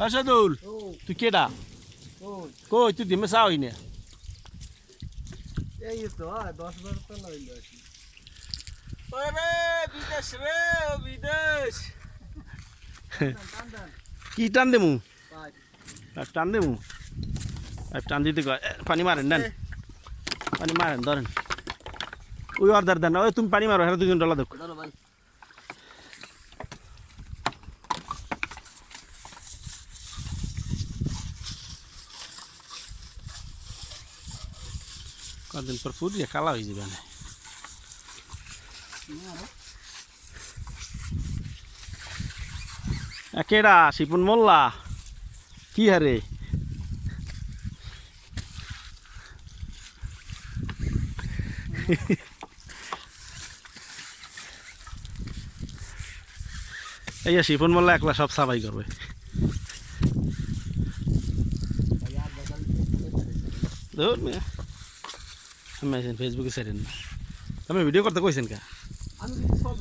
আসাদুল তুই কেডা কই তুই দিমে চা হই না এই তো 10-12 তো লইল আছি ওরে বিদেশ রে ও বিদেশ কি টান দেমু টান দেমু টান দিতে পানি মারেন নেন পানি মারেন ধরেন ওই অর্ডার দেন ওই তুমি পানি মারো হ্যাঁ দুজন ডলা দেখো ভাই কদিন পর ফুরিয়ে কালা হয়ে যাবে না কেডা শিপুন মোল্লা কি হারে এই শিপুন মোল্লা একলা সব সাবাই করবে ধর আমি ফেসবুকে ছেড়েন না আমি ভিডিও করতে কইছেন কা আমি সব